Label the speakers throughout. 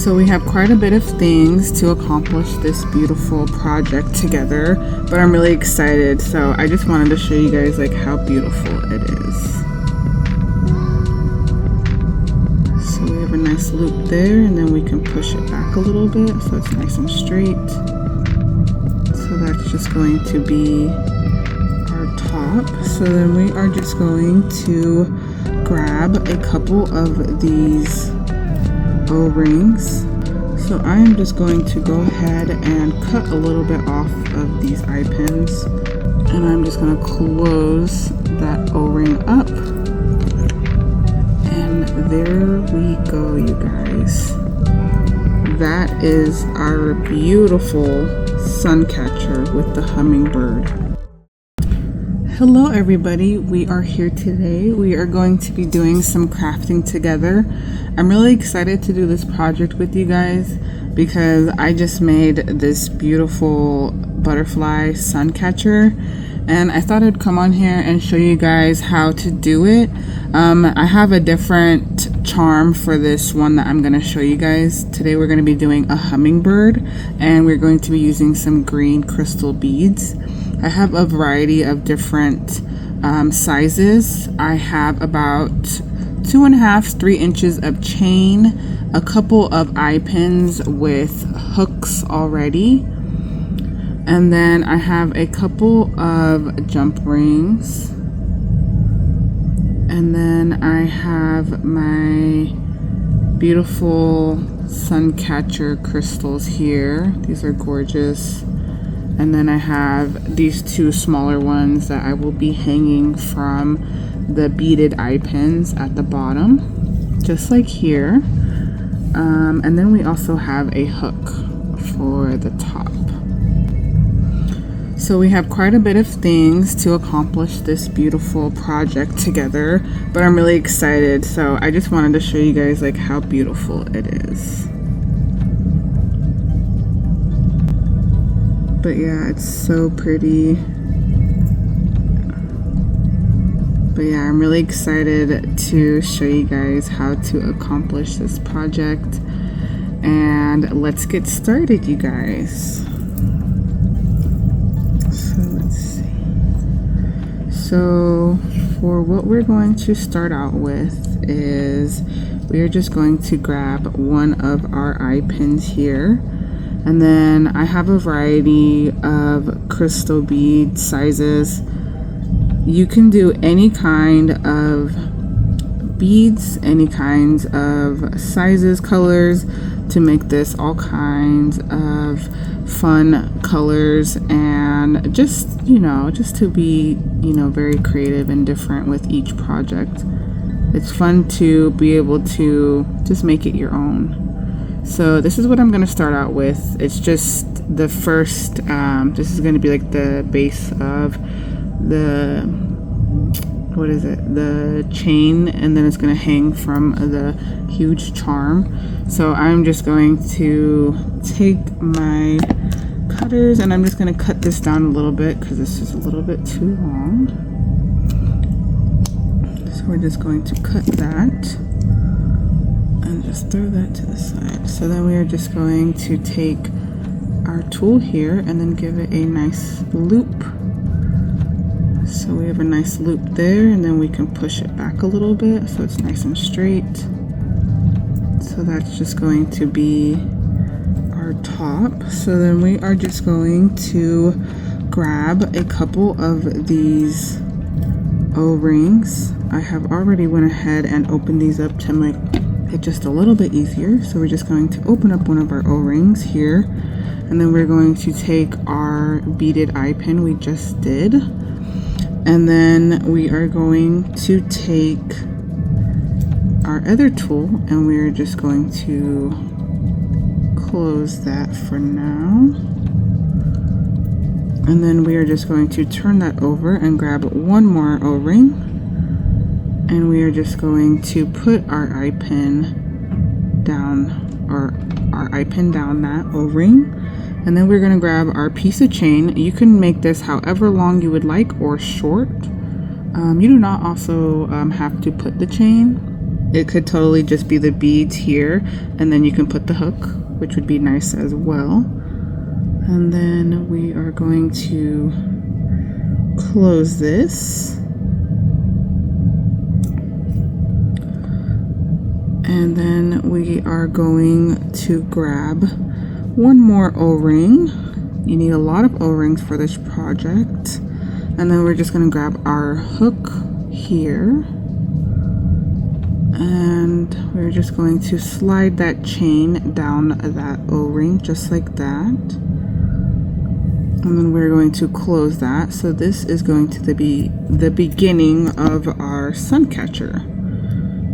Speaker 1: So we have quite a bit of things to accomplish this beautiful project together, but I'm really excited. So I just wanted to show you guys like how beautiful it is. So we have a nice loop there, and then we can push it back a little bit so it's nice and straight. So that's just going to be our top. So then we are just going to grab a couple of these O-rings. So I am just going to go ahead and cut a little bit off of these eye pins, and I'm just going to close that O-ring up, and there we go, you guys. That is our beautiful sun catcher with the hummingbird. Hello everybody, we are here today. We are going to be doing some crafting together. I'm really excited to do this project with you guys because I just made this beautiful butterfly sun catcher, and I thought I'd come on here and show you guys how to do it. I have a different charm for this one that I'm going to show you guys. Today we're going to be doing a hummingbird, and we're going to be using some green crystal beads. I have a variety of different sizes. I have about 2.5 to 3 inches of chain, a couple of eye pins with hooks already, and then I have a couple of jump rings, and then I have my beautiful sun catcher crystals here. These are gorgeous. And then I have these two smaller ones that I will be hanging from the beaded eye pins at the bottom, just like here. And then we also have a hook for the top. So we have quite a bit of things to accomplish this beautiful project together, but I'm really excited. So I just wanted to show you guys like how beautiful it is. But yeah, it's so pretty. But yeah, I'm really excited to show you guys how to accomplish this project. And let's get started, you guys. So let's see. So for what we're going to start out with is we are just going to grab one of our eye pins here. And then I have a variety of crystal bead sizes. You can do any kind of beads, any kinds of sizes, colors to make this all kinds of fun colors, and just, just to be, very creative and different with each project. It's fun to be able to just make it your own. So this is what I'm going to start out with. It's just the first, this is going to be like the base of the, the chain, and then it's going to hang from the huge charm. So I'm just going to take my cutters, and I'm just going to cut this down a little bit because this is a little bit too long. So we're just going to cut that and just throw that to the side. So then we are just going to take our tool here and then give it a nice loop. So we have a nice loop there, and then we can push it back a little bit so it's nice and straight. So that's just going to be our top. So then we are just going to grab a couple of these O-rings. I have already went ahead and opened these up to make it just a little bit easier. So we're just going to open up one of our O-rings here, and then we're going to take our beaded eye pin we just did, and then we are going to take our other tool, and we're just going to close that for now, and then we are just going to turn that over and grab one more O-ring, and we are just going to put our eye pin down, or our eye pin down that O-ring, and then we're going to grab our piece of chain. You can make this however long you would like or short. You do not also have to put the chain. it could totally just be the beads here, and then you can put the hook, which would be nice as well. And then we are going to close this. And then we are going to grab one more O-ring. You need a lot of O-rings for this project. And then we're just going to grab our hook here. And we're just going to slide that chain down that O-ring just like that. And then we're going to close that. So this is going to be the beginning of our sun catcher.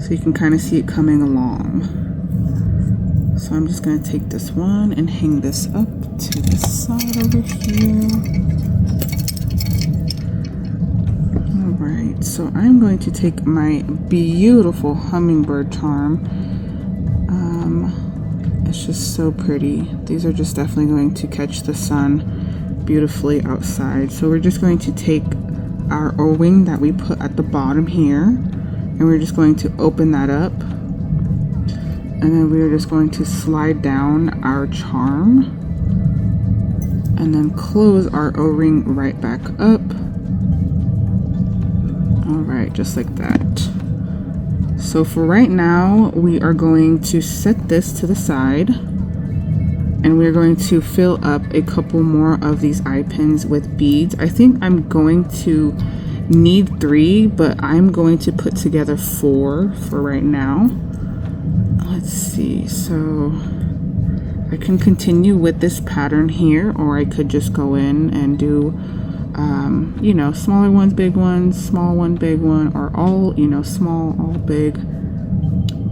Speaker 1: So you can kind of see it coming along. So I'm just going to take this one and hang this up to the side over here. Alright, so I'm going to take my beautiful hummingbird charm. It's just so pretty. These are just definitely going to catch the sun beautifully outside. So we're just going to take our O-ring that we put at the bottom here, and we're just going to open that up, and then we're just going to slide down our charm and then close our O-ring right back up. Alright, just like that. So for right now, we are going to set this to the side, and we're going to fill up a couple more of these eye pins with beads. I think I'm going to need 3, but I'm going to put together 4 for right now. Let's see, so I can continue with this pattern here, or I could just go in and do you know, smaller ones, big ones, small one, big one, or all, you know, small, all big.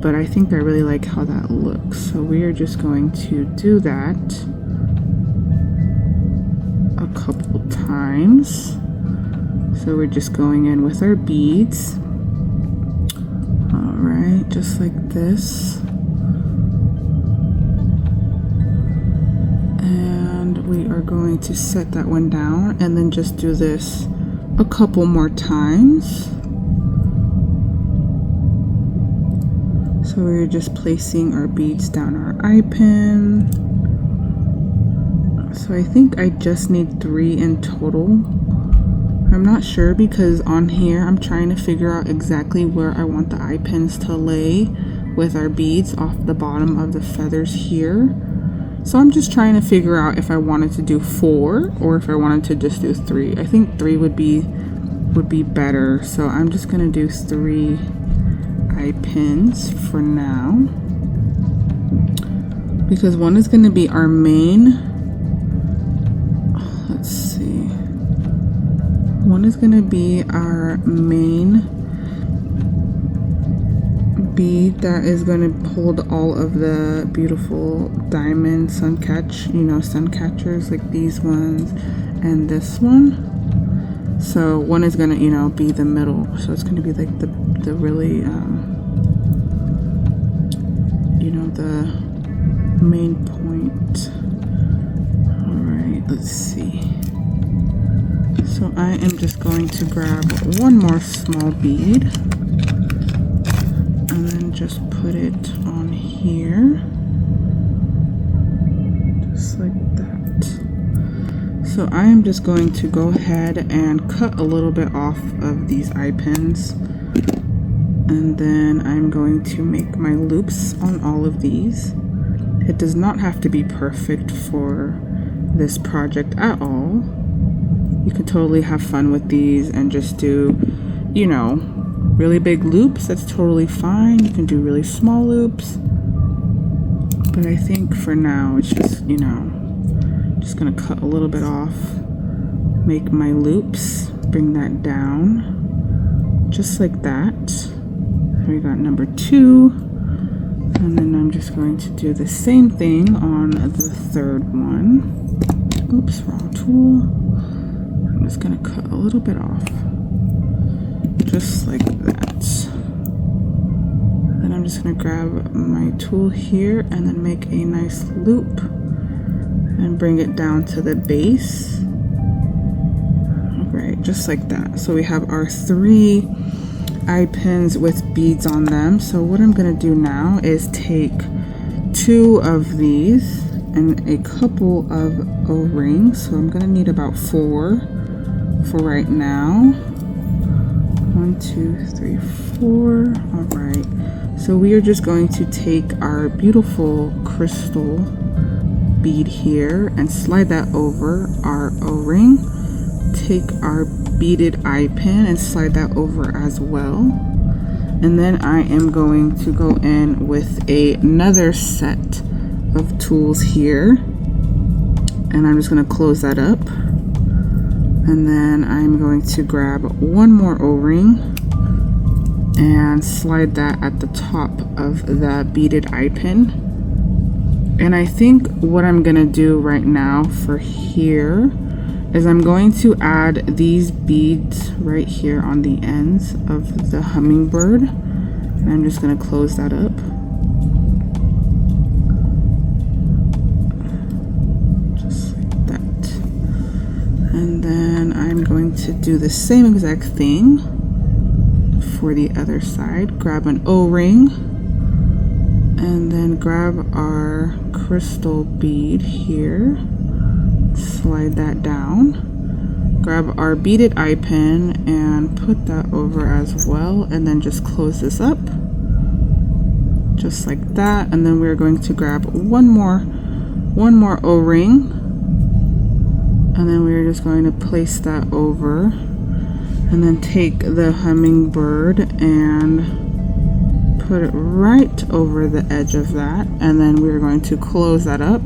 Speaker 1: But I think I really like how that looks, so we are just going to do that a couple times. So we're just going in with our beads. Alright, just like this. And we are going to set that one down and then just do this a couple more times. So we're just placing our beads down our eye pin. So I think I just need 3 in total. I'm not sure because on here I'm trying to figure out exactly where I want the eye pins to lay with our beads off the bottom of the feathers here. So I'm just trying to figure out if I wanted to do 4 or if I wanted to just do 3. I think 3 would be better. So I'm just gonna do 3 eye pins for now, because one is gonna be our main. Let's see. One is gonna be our main bead that is going to hold all of the beautiful diamond sun catchers like these ones and this one. So one is going to, you know, be the middle, so it's going to be like the really you know, the main point. All right, let's see. So I am just going to grab one more small bead and then just put it on here, just like that. So I am just going to go ahead and cut a little bit off of these eye pins, and then I'm going to make my loops on all of these. It does not have to be perfect for this project at all. You can totally have fun with these and just do, you know, really big loops. That's totally fine. You can do really small loops, but I think for now it's just, you know, just gonna cut a little bit off, make my loops, bring that down just like that. We got number 2, and then I'm just going to do the same thing on the third one. Oops, wrong tool. I'm just gonna cut a little bit off, just like that. Then I'm just gonna grab my tool here and then make a nice loop and bring it down to the base. All right, just like that. So we have our 3 eye pins with beads on them. So what I'm gonna do now is take 2 of these and a couple of O-rings. So I'm gonna need about 4 for right now. 1, 2, 3, 4. All right. So we are just going to take our beautiful crystal bead here and slide that over our O-ring. Take our beaded eye pin and slide that over as well. And then I am going to go in with another set of tools here. And I'm just going to close that up. And then I'm going to grab one more O-ring and slide that at the top of the beaded eye pin. And I think what I'm gonna do right now for here is I'm going to add these beads right here on the ends of the hummingbird. And I'm just gonna close that up. Just like that. And then I'm going to do the same exact thing for the other side. Grab an O-ring and then grab our crystal bead here, slide that down, grab our beaded eye pin and put that over as well, and then just close this up just like that. And then we're going to grab one more O-ring, and then we're just going to place that over, and then take the hummingbird and put it right over the edge of that, and then we're going to close that up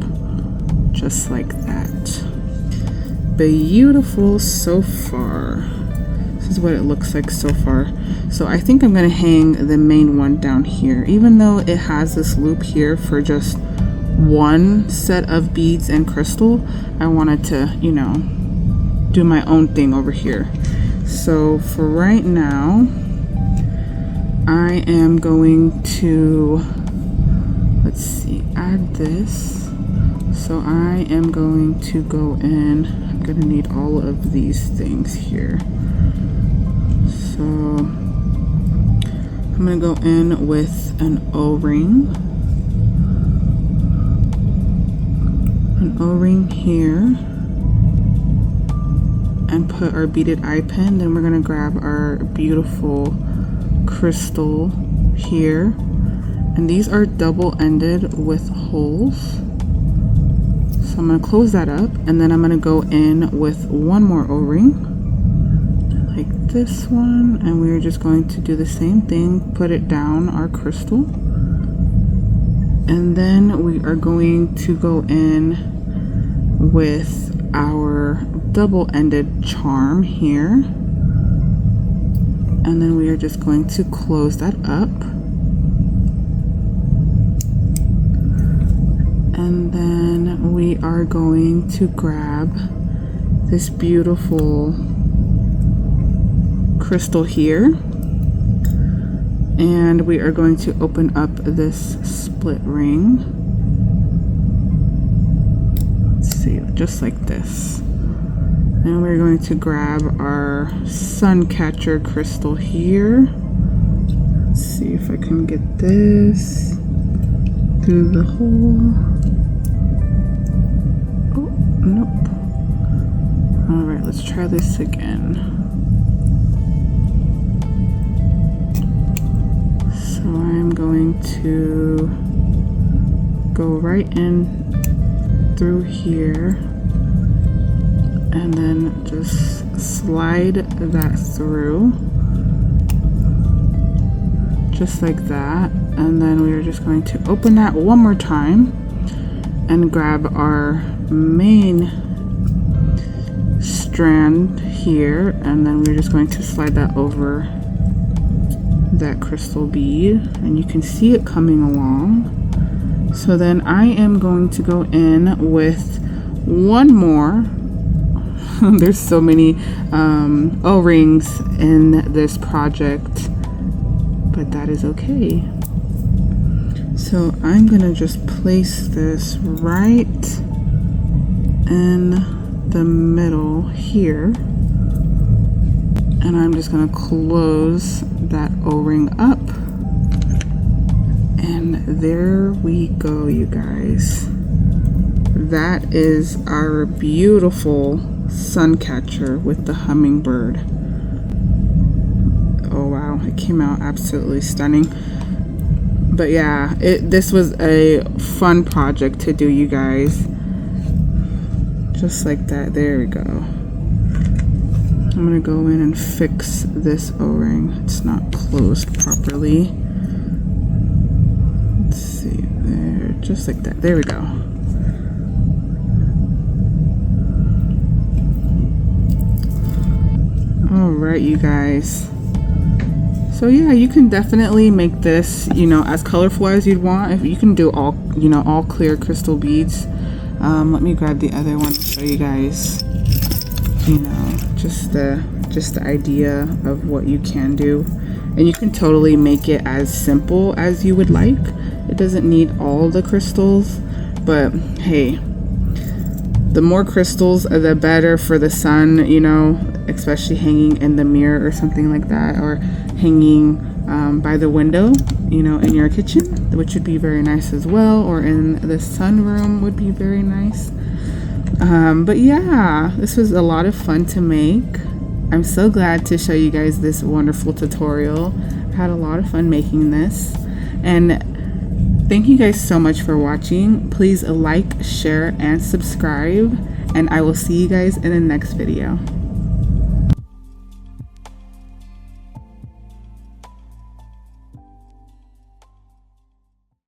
Speaker 1: just like that. Beautiful so far. This is what it looks like so far. So I think I'm going to hang the main one down here, even though it has this loop here for just one set of beads and crystal. I wanted to, you know, do my own thing over here. So for right now, I am going to, let's see, add this. So I am going to go in, I'm going to need all of these things here. So I'm going to go in with an O-ring. An O-ring here. And put our beaded eye pin. Then we're going to grab our beautiful crystal here, and these are double-ended with holes. So I'm going to close that up, and then I'm going to go in with one more O-ring like this one, and we're just going to do the same thing, put it down our crystal, and then we are going to go in with our double-ended charm here. And then we are just going to close that up. And then we are going to grab this beautiful crystal here. And we are going to open up this split ring. Let's see, just like this. And we're going to grab our sun catcher crystal here. Let's see if I can get this through the hole. Oh, nope. All right, let's try this again. So I'm going to go right in through here, and then just slide that through just like that. And then we're just going to open that one more time and grab our main strand here, and then we're just going to slide that over that crystal bead, and you can see it coming along. So then I am going to go in with one more. There's so many O-rings in this project, but that is okay. So I'm gonna just place this right in the middle here, and I'm just gonna close that O-ring up. And there we go, you guys. That is our beautiful sun catcher with the hummingbird. Oh wow, it came out absolutely stunning. But yeah, this was a fun project to do, you guys. Just like that. There we go. I'm gonna go in and fix this O-ring. It's not closed properly. Let's see there, just like that. There we go. All right, you guys. So yeah, you can definitely make this, you know, as colorful as you'd want. If you can do all, you know, all clear crystal beads. Let me grab the other one to show you guys. You know, just the idea of what you can do, and you can totally make it as simple as you would like. It doesn't need all the crystals, but hey, the more crystals the better for the sun, you know, especially hanging in the mirror or something like that, or hanging by the window, you know, in your kitchen, which would be very nice as well, or in the sunroom would be very nice. But yeah, this was a lot of fun to make. I'm so glad to show you guys this wonderful tutorial. I had a lot of fun making this, and thank you guys so much for watching. Please like, share, and subscribe, and I will see you guys in the next video.